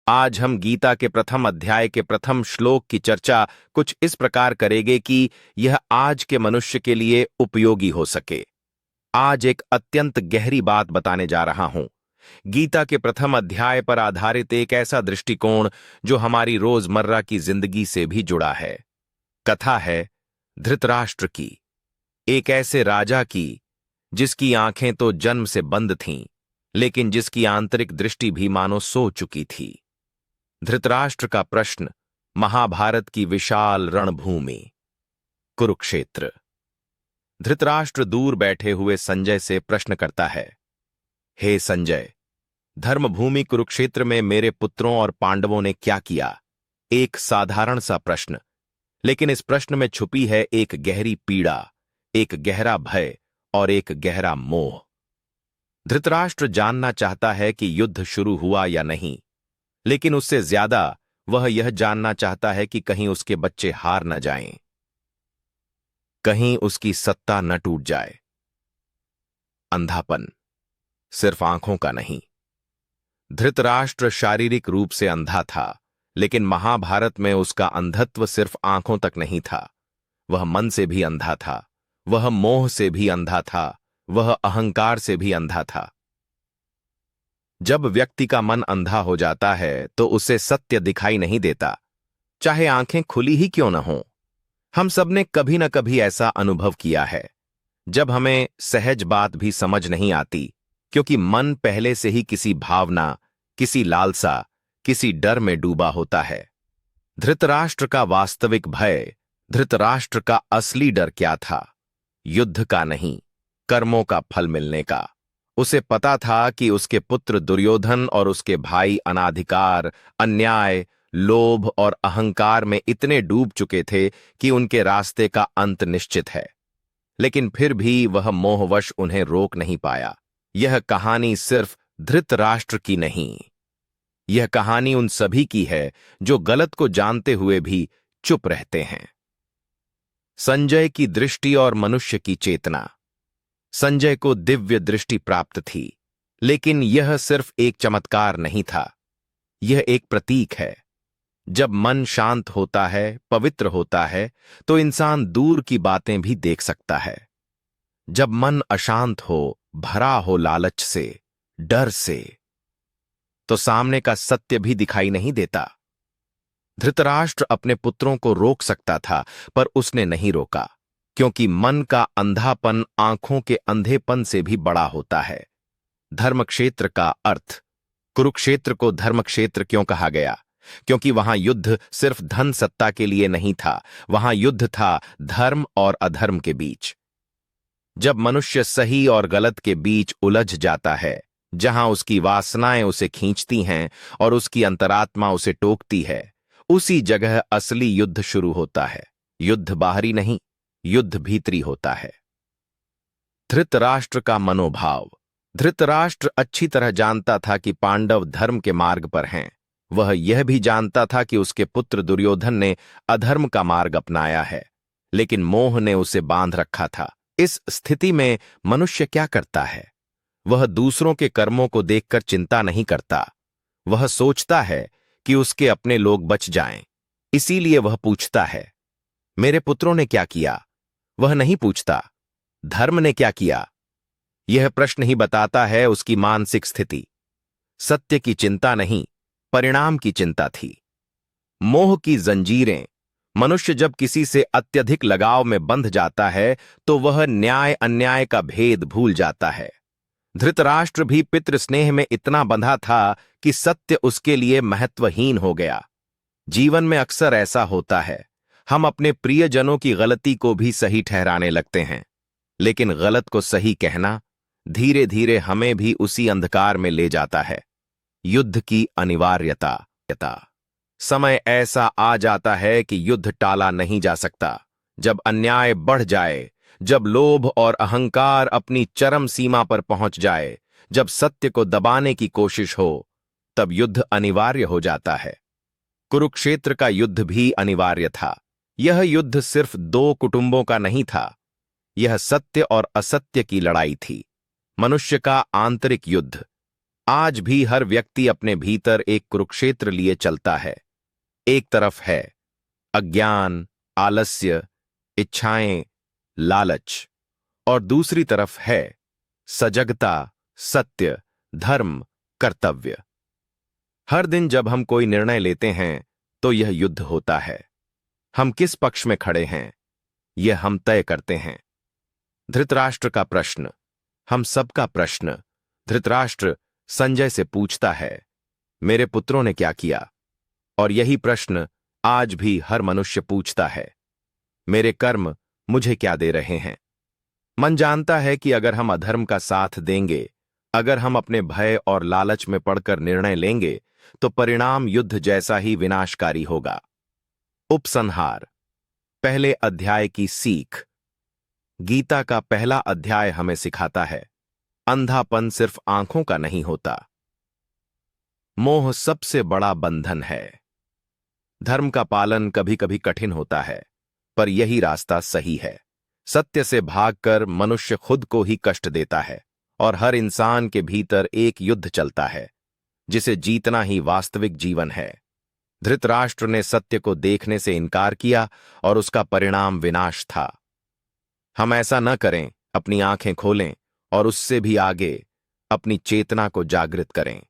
आज हम गीता के प्रथम अध्याय के प्रथम श्लोक की चर्चा कुछ इस प्रकार करेंगे कि यह आज के मनुष्य के लिए उपयोगी हो सके। आज एक अत्यंत गहरी बात बताने जा रहा हूं। गीता के प्रथम अध्याय पर आधारित एक ऐसा दृष्टिकोण जो हमारी रोजमर्रा की जिंदगी से भी जुड़ा है। कथा है धृतराष्ट्र की, एक ऐसे राजा की जिसकी आंखें तो जन्म से बंद थीं, लेकिन जिसकी आंतरिक दृष्टि भी मानो सो चुकी थी। धृतराष्ट्र का प्रश्न, महाभारत की विशाल रणभूमि कुरुक्षेत्र। धृतराष्ट्र दूर बैठे हुए संजय से प्रश्न करता है, हे संजय, धर्मभूमि कुरुक्षेत्र में मेरे पुत्रों और पांडवों ने क्या किया? एक साधारण सा प्रश्न, लेकिन इस प्रश्न में छुपी है एक गहरी पीड़ा, एक गहरा भय और एक गहरा मोह। धृतराष्ट्र जानना चाहता है कि युद्ध शुरू हुआ या नहीं, लेकिन उससे ज्यादा वह यह जानना चाहता है कि कहीं उसके बच्चे हार न जाएं, कहीं उसकी सत्ता न टूट जाए। अंधापन सिर्फ आंखों का नहीं। धृतराष्ट्र शारीरिक रूप से अंधा था, लेकिन महाभारत में उसका अंधत्व सिर्फ आंखों तक नहीं था। वह मन से भी अंधा था, वह मोह से भी अंधा था, वह अहंकार से भी अंधा था। जब व्यक्ति का मन अंधा हो जाता है तो उसे सत्य दिखाई नहीं देता, चाहे आंखें खुली ही क्यों न हों। हम सबने कभी न कभी ऐसा अनुभव किया है, जब हमें सहज बात भी समझ नहीं आती, क्योंकि मन पहले से ही किसी भावना, किसी लालसा, किसी डर में डूबा होता है। धृतराष्ट्र का वास्तविक भय, धृतराष्ट्र का असली डर क्या था? युद्ध का नहीं, कर्मों का फल मिलने का। उसे पता था कि उसके पुत्र दुर्योधन और उसके भाई अनाधिकार, अन्याय, लोभ और अहंकार में इतने डूब चुके थे कि उनके रास्ते का अंत निश्चित है, लेकिन फिर भी वह मोहवश उन्हें रोक नहीं पाया। यह कहानी सिर्फ धृतराष्ट्र की नहीं, यह कहानी उन सभी की है जो गलत को जानते हुए भी चुप रहते हैं। संजय की दृष्टि और मनुष्य की चेतना। संजय को दिव्य दृष्टि प्राप्त थी, लेकिन यह सिर्फ एक चमत्कार नहीं था, यह एक प्रतीक है। जब मन शांत होता है, पवित्र होता है, तो इंसान दूर की बातें भी देख सकता है। जब मन अशांत हो, भरा हो लालच से, डर से, तो सामने का सत्य भी दिखाई नहीं देता। धृतराष्ट्र अपने पुत्रों को रोक सकता था, पर उसने नहीं रोका, क्योंकि मन का अंधापन आंखों के अंधेपन से भी बड़ा होता है। धर्मक्षेत्र का अर्थ। कुरुक्षेत्र को धर्मक्षेत्र क्यों कहा गया? क्योंकि वहां युद्ध सिर्फ धन सत्ता के लिए नहीं था, वहां युद्ध था धर्म और अधर्म के बीच। जब मनुष्य सही और गलत के बीच उलझ जाता है, जहां उसकी वासनाएं उसे खींचती हैं और उसकी अंतरात्मा उसे टोकती है, उसी जगह असली युद्ध शुरू होता है। युद्ध बाहरी नहीं, युद्ध भीतरी होता है। धृतराष्ट्र का मनोभाव। धृतराष्ट्र अच्छी तरह जानता था कि पांडव धर्म के मार्ग पर हैं। वह यह भी जानता था कि उसके पुत्र दुर्योधन ने अधर्म का मार्ग अपनाया है, लेकिन मोह ने उसे बांध रखा था। इस स्थिति में मनुष्य क्या करता है? वह दूसरों के कर्मों को देखकर चिंता नहीं करता। वह सोचता है कि उसके अपने लोग बच जाएं। इसीलिए वह पूछता है, मेरे पुत्रों ने क्या किया? वह नहीं पूछता, धर्म ने क्या किया? यह प्रश्न ही बताता है उसकी मानसिक स्थिति। सत्य की चिंता नहीं, परिणाम की चिंता थी। मोह की जंजीरें। मनुष्य जब किसी से अत्यधिक लगाव में बंध जाता है तो वह न्याय अन्याय का भेद भूल जाता है। धृतराष्ट्र भी पितृ स्नेह में इतना बंधा था कि सत्य उसके लिए महत्वहीन हो गया। जीवन में अक्सर ऐसा होता है, हम अपने प्रियजनों की गलती को भी सही ठहराने लगते हैं, लेकिन गलत को सही कहना धीरे धीरे हमें भी उसी अंधकार में ले जाता है। युद्ध की अनिवार्यता। समय ऐसा आ जाता है कि युद्ध टाला नहीं जा सकता। जब अन्याय बढ़ जाए, जब लोभ और अहंकार अपनी चरम सीमा पर पहुंच जाए, जब सत्य को दबाने की कोशिश हो, तब युद्ध अनिवार्य हो जाता है। कुरुक्षेत्र का युद्ध भी अनिवार्य था। यह युद्ध सिर्फ दो कुटुंबों का नहीं था, यह सत्य और असत्य की लड़ाई थी। मनुष्य का आंतरिक युद्ध। आज भी हर व्यक्ति अपने भीतर एक कुरुक्षेत्र लिए चलता है। एक तरफ है अज्ञान, आलस्य, इच्छाएं, लालच, और दूसरी तरफ है सजगता, सत्य, धर्म, कर्तव्य। हर दिन जब हम कोई निर्णय लेते हैं तो यह युद्ध होता है। हम किस पक्ष में खड़े हैं यह हम तय करते हैं। धृतराष्ट्र का प्रश्न, हम सबका प्रश्न। धृतराष्ट्र संजय से पूछता है, मेरे पुत्रों ने क्या किया? और यही प्रश्न आज भी हर मनुष्य पूछता है, मेरे कर्म मुझे क्या दे रहे हैं? मन जानता है कि अगर हम अधर्म का साथ देंगे, अगर हम अपने भय और लालच में पड़कर निर्णय लेंगे, तो परिणाम युद्ध जैसा ही विनाशकारी होगा। उपसंहार। पहले अध्याय की सीख। गीता का पहला अध्याय हमें सिखाता है, अंधापन सिर्फ आंखों का नहीं होता। मोह सबसे बड़ा बंधन है। धर्म का पालन कभी कभी कठिन होता है, पर यही रास्ता सही है। सत्य से भागकर मनुष्य खुद को ही कष्ट देता है, और हर इंसान के भीतर एक युद्ध चलता है, जिसे जीतना ही वास्तविक जीवन है। धृतराष्ट्र ने सत्य को देखने से इनकार किया और उसका परिणाम विनाश था। हम ऐसा न करें, अपनी आंखें खोलें और उससे भी आगे अपनी चेतना को जागृत करें।